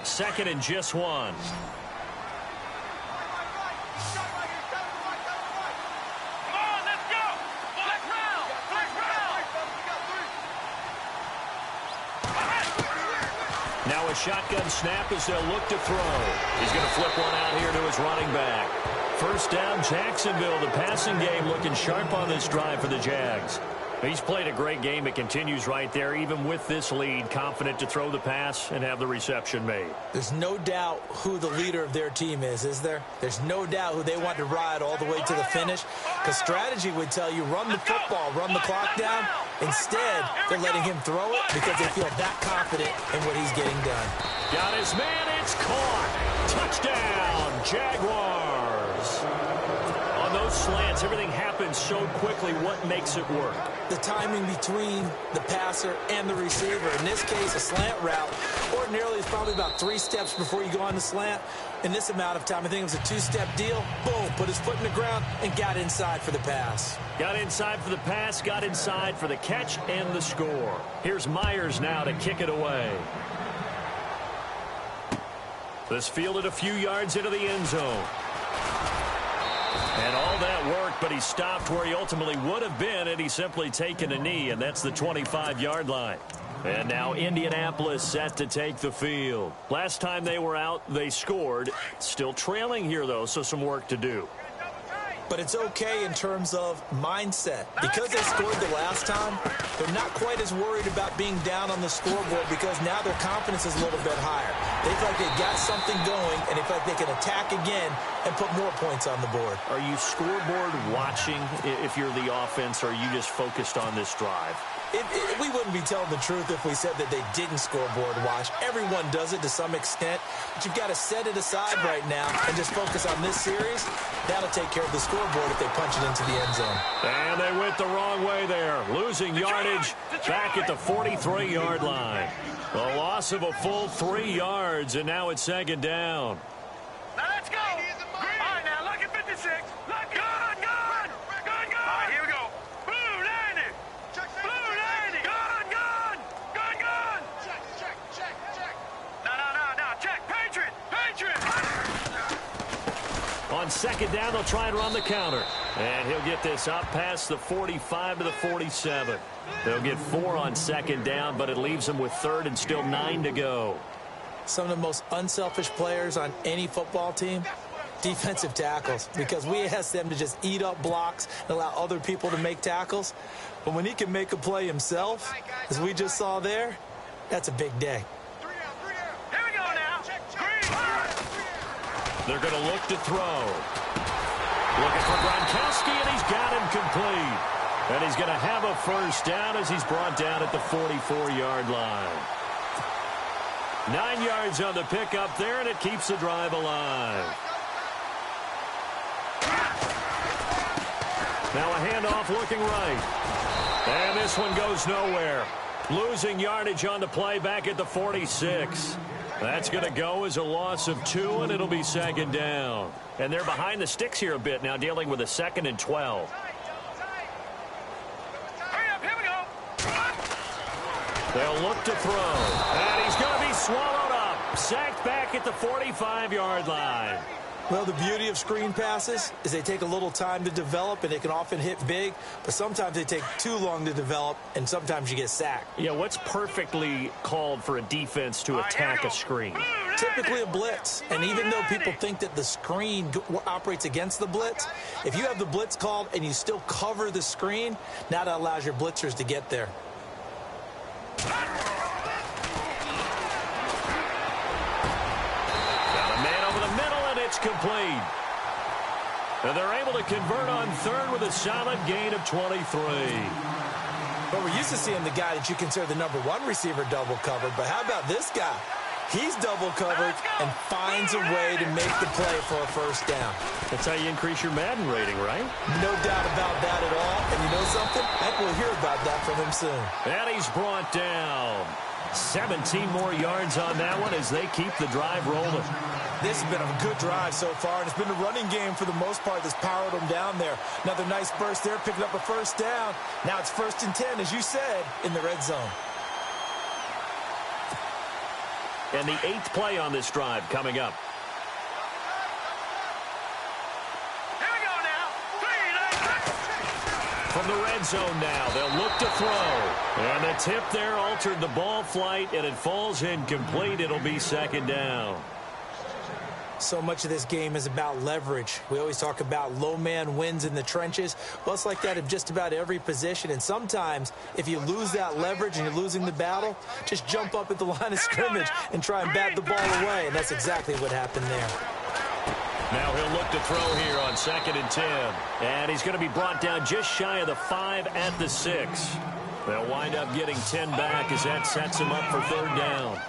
B: Second and just 1.
D: Come on, let's go. Flex round. Flex round.
B: Now a shotgun snap as they'll look to throw. He's going to flip one out here to his running back. First down, Jacksonville. The passing game looking sharp on this drive for the Jags. He's played a great game. It continues right there, even with this lead, confident to throw the pass and have the reception made.
C: There's no doubt who the leader of their team is there? There's no doubt who they want to ride all the way to the finish. Because strategy would tell you run the football, run the clock down. Instead, they're letting him throw it because they feel that confident in what he's getting done.
B: Got his man. It's caught. Touchdown, Jaguars. On those slants, everything happens so quickly. What makes it work?
C: The timing between the passer and the receiver. In this case, a slant route. Ordinarily, it's probably about 3 steps before you go on the slant. In this amount of time, I think it was a 2-step deal. Boom, put his foot in the ground and got inside for the pass.
B: Got inside for the pass, got inside for the catch and the score. Here's Myers now to kick it away. This fielded a few yards into the end zone. And all that worked, but he stopped where he ultimately would have been had he simply taken a knee, and that's the 25-yard line. And now Indianapolis set to take the field. Last time they were out, they scored. Still trailing here, though, so some work to do.
C: But it's okay in terms of mindset. Because they scored the last time, they're not quite as worried about being down on the scoreboard because now their confidence is a little bit higher. They feel like they've got something going, and they feel like they can attack again and put more points on the board.
B: Are you scoreboard watching if you're the offense, or are you just focused on this drive?
C: We wouldn't be telling the truth if we said that they didn't scoreboard watch. Everyone does it to some extent, but you've got to set it aside right now and just focus on this series. That'll take care of the scoreboard if they punch it into the end zone.
B: And they went the wrong way there, losing yardage back at the 43-yard line. A loss of a full 3 yards, and now it's second down.
D: Now let's go. All right, now look at 56. Look at gun. All right, here we go. Blue 90. Blue 90. Gun. Check. No. Check. Patriot.
B: On second down, they'll try and run the counter. And he'll get this up past the 45 to the 47. They'll get 4 on second down, but it leaves them with third and still 9 to go.
C: Some of the most unselfish players on any football team, defensive tackles, because we ask them to just eat up blocks and allow other people to make tackles. But when he can make a play himself, as we just saw there, that's a big day.
D: Here we go now.
B: They're going to look to throw. Looking for Gronkowski, and he's got him complete. And he's going to have a first down as he's brought down at the 44-yard line. 9 yards on the pickup there, and it keeps the drive alive. Now a handoff looking right. And this one goes nowhere. Losing yardage on the play back at the 46. That's going to go as a loss of 2, and it'll be second down. And they're behind the sticks here a bit now, dealing with a 2nd and 12.
D: Hurry up, here we go.
B: They'll look to throw. And he's going to be swallowed up. Sacked back at the 45-yard line.
C: Well, the beauty of screen passes is they take a little time to develop, and they can often hit big, but sometimes they take too long to develop, and sometimes you get sacked.
B: Yeah, what's perfectly called for a defense to attack a screen?
C: Typically a blitz, and even though people think that the screen operates against the blitz, if you have the blitz called and you still cover the screen, now that allows your blitzers to get there.
B: It's complete. And they're able to convert on third with a solid gain of 23.
C: But we're used to seeing the guy that you consider the #1 receiver double covered. But how about this guy? He's double covered and finds a way to make the play for a first down.
B: That's how you increase your Madden rating, right?
C: No doubt about that at all. And you know something? I think we'll hear about that from him soon.
B: And he's brought down. 17 more yards on that one as they keep the drive rolling.
C: This has been a good drive so far, and it's been a running game for the most part that's powered them down there. Another nice burst there, picking up a first down. Now it's 1st and 10, as you said, in the red zone.
B: And the 8th play on this drive coming up.
D: Here we go now.
B: From the red zone now, they'll look to throw. And the tip there altered the ball flight, and it falls incomplete. It'll be second down.
C: So much of this game is about leverage. We always talk about low man wins in the trenches. Well, it's like that in just about every position. And sometimes, if you lose that leverage and you're losing the battle, just jump up at the line of scrimmage and try and bat the ball away. And that's exactly what happened there.
B: Now he'll look to throw here on 2nd and 10. And he's going to be brought down just shy of the 5 at the 6. They'll wind up getting 10 back as that sets him up for third down.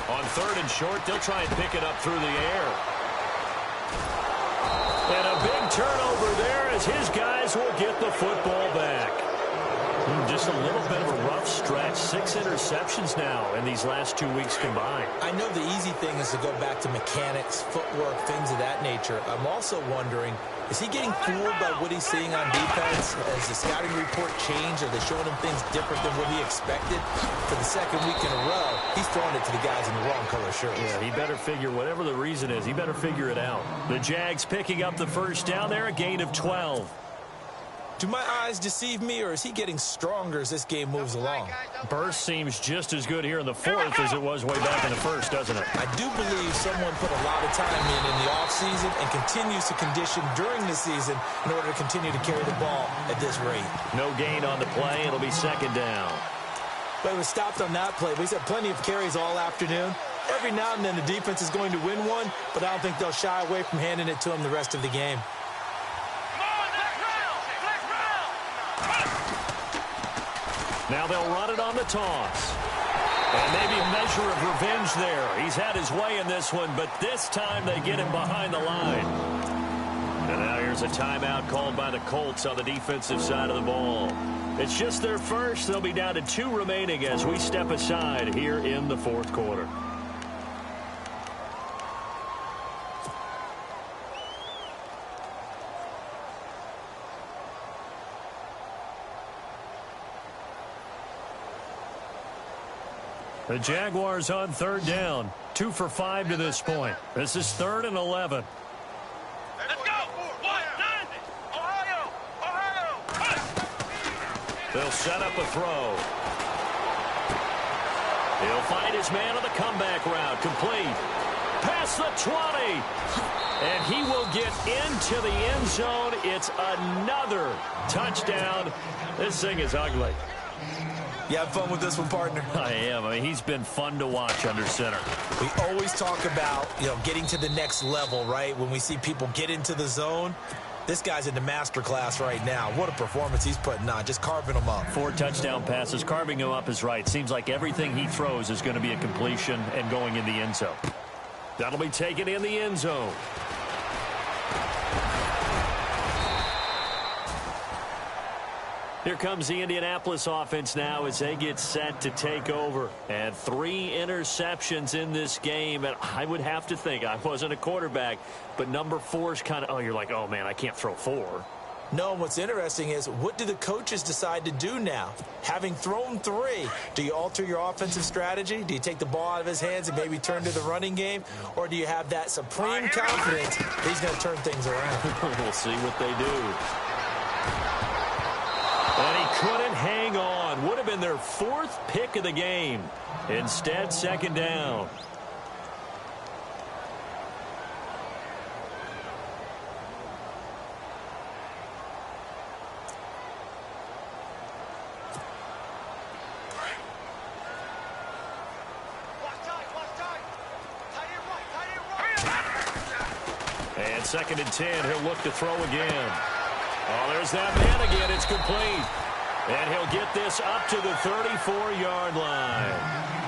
B: On 3rd and short, they'll try and pick it up through the air. And a big turnover there as his guys will get the football back. Just a little bit of a rough stretch. 6 interceptions now in these last 2 weeks combined.
C: I know the easy thing is to go back to mechanics, footwork, things of that nature. I'm also wondering, is he getting fooled by what he's seeing on defense? Has the scouting report changed? Are they showing him things different than what he expected? For the 2nd week in a row, he's throwing it to the guys in the wrong color shirts.
B: Yeah, he better figure, whatever the reason is, he better figure it out. The Jags picking up the first down there, a gain of 12.
C: Do my eyes deceive me, or is he getting stronger as this game moves along?
B: Burst seems just as good here in the 4th as it was way back in the 1st, doesn't it?
C: I do believe someone put a lot of time in the offseason and continues to condition during the season in order to continue to carry the ball at this rate.
B: No gain on the play. It'll be second down.
C: But it was stopped on that play. We've had plenty of carries all afternoon. Every now and then the defense is going to win one, but I don't think they'll shy away from handing it to him the rest of the game.
B: Now they'll run it on the toss. And maybe a measure of revenge there. He's had his way in this one, but this time they get him behind the line. And now here's a timeout called by the Colts on the defensive side of the ball. It's just their first. They'll be down to 2 remaining as we step aside here in the fourth quarter. The Jaguars on 3rd down. 2 for 5 to this point. This is 3rd and 11.
D: Let's go. 190. Ohio.
B: They'll set up a throw. He'll find his man on the comeback route. Complete. Past the 20. And he will get into the end zone. It's another touchdown. This thing is ugly.
C: You have fun with this one, partner?
B: I am. I mean, he's been fun to watch under center.
C: We always talk about, getting to the next level, right? When we see people get into the zone, this guy's in the master class right now. What a performance he's putting on, just carving them up.
B: 4 touchdown passes. Carving him up is right. Seems like everything he throws is going to be a completion and going in the end zone. That'll be taken in the end zone. Here comes the Indianapolis offense now as they get set to take over. And 3 interceptions in this game. And I would have to think, I wasn't a quarterback, but number 4 is kind of, you're like, oh, man, I can't throw 4.
C: No, what's interesting is, what do the coaches decide to do now? Having thrown 3, do you alter your offensive strategy? Do you take the ball out of his hands and maybe turn to the running game? Or do you have that supreme confidence that he's going to turn things around?
B: We'll see what they do. And he couldn't hang on. Would have been their 4th pick of the game. Instead, 2nd down. And 2nd and 10. He'll look to throw again. Oh, there's that man again. It's complete. And he'll get this up to the 34-yard line.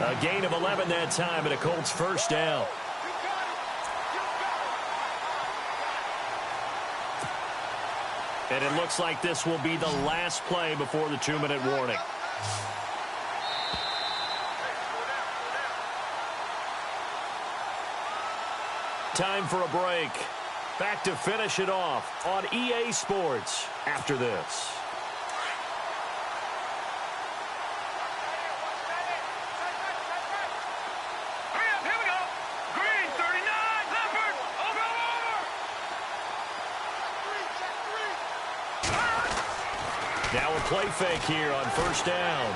B: A gain of 11 that time, and a Colts 1st down. And it looks like this will be the last play before the 2-minute warning. Time for a break. Back to finish it off on EA Sports after this.
D: Here we go. Green, 39. Leopard. Over.
B: Now a play fake here on 1st down.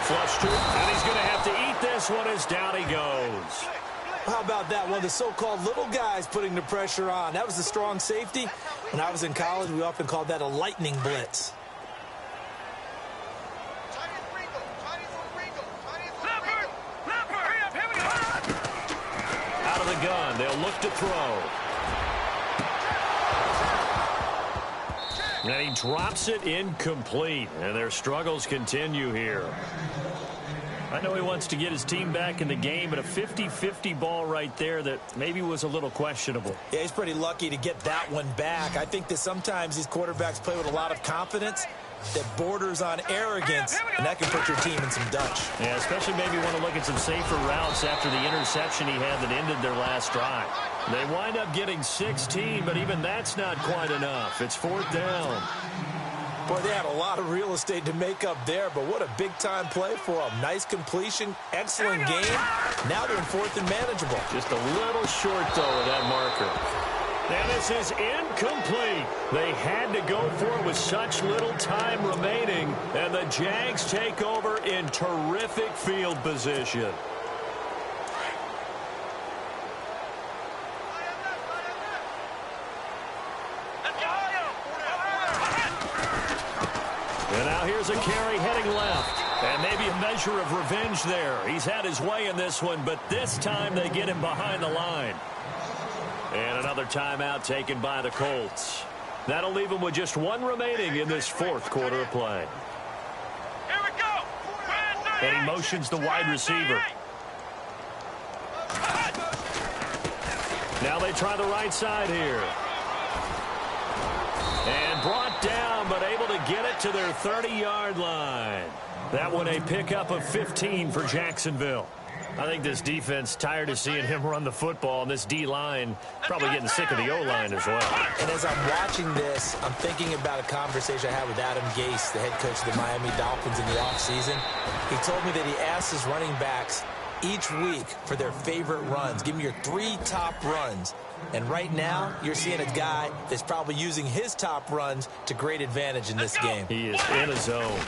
B: Flush to him, and he's going to have to eat this one as down he goes.
C: How about that? One of the so-called little guys putting the pressure on. That was the strong safety. When I was in college, we often called that a lightning blitz.
B: Out of the gun, they'll look to throw. And he drops it incomplete. And their struggles continue here. I know he wants to get his team back in the game, but a 50-50 ball right there that maybe was a little questionable.
C: Yeah, he's pretty lucky to get that one back. I think that sometimes these quarterbacks play with a lot of confidence that borders on arrogance, and that can put your team in some Dutch.
B: Yeah, especially maybe want to look at some safer routes after the interception he had that ended their last drive. They wind up getting 16, but even that's not quite enough. It's 4th down.
C: Boy, they had a lot of real estate to make up there, but what a big-time play for them. Nice completion, excellent game. Now they're in 4th and manageable.
B: Just a little short, though, of that marker. And this is incomplete. They had to go for it with such little time remaining, and the Jags take over in terrific field position. And now here's a carry heading left. And maybe a measure of revenge there. He's had his way in this one, but this time they get him behind the line. And another timeout taken by the Colts. That'll leave them with just 1 remaining in this 4th quarter of play.
D: Here we
B: And he motions the wide receiver. Now they try the right side here. And brought down, but able to get it to their 30-yard line. That one a pickup of 15 for Jacksonville. I think this defense tired of seeing him run the football, and this D-line probably getting sick of the O-line as well.
C: And as I'm watching this, I'm thinking about a conversation I had with Adam Gase, the head coach of the Miami Dolphins in the offseason. He told me that he asked his running backs each week for their favorite runs. Give me your 3 top runs. And right now, you're seeing a guy that's probably using his top runs to great advantage in this game.
B: He is in a zone.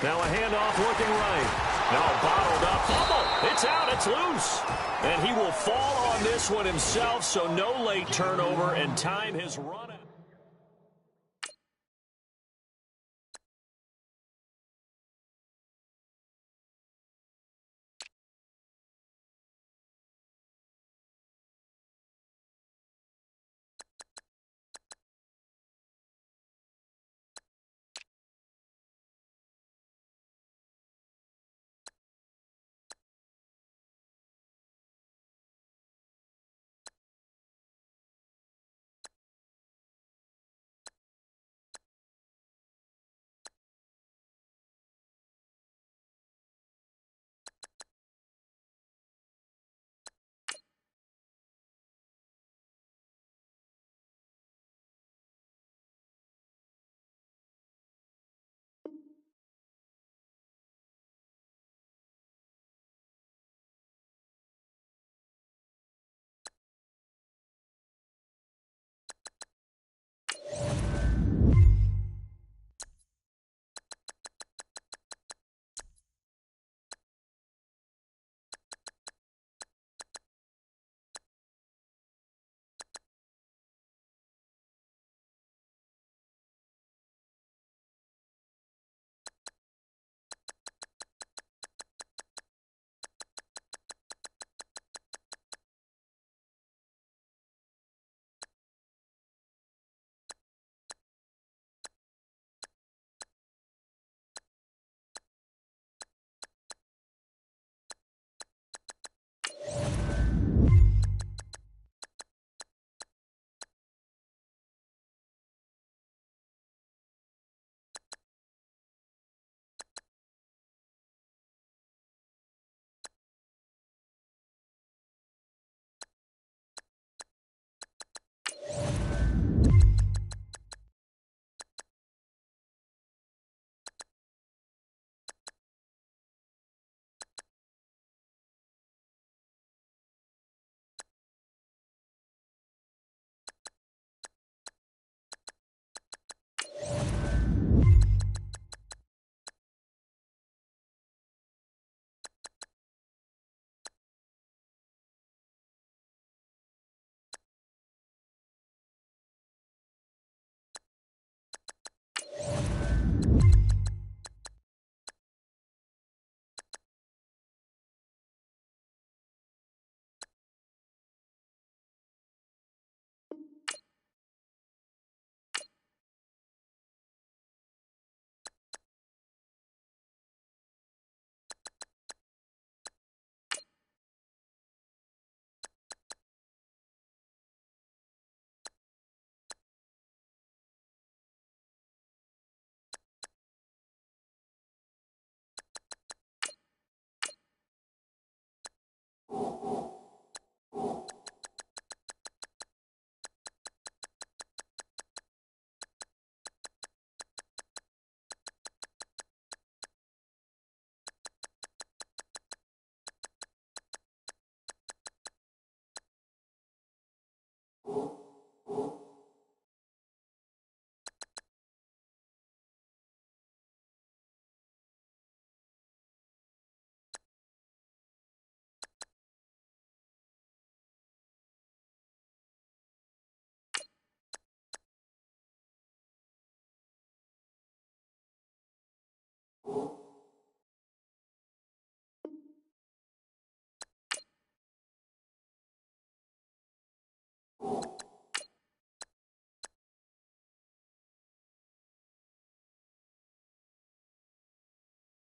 B: Now a handoff looking right. Now bottled up. Fumble. It's out. It's loose. And he will fall on this one himself, so no late turnover and time his run.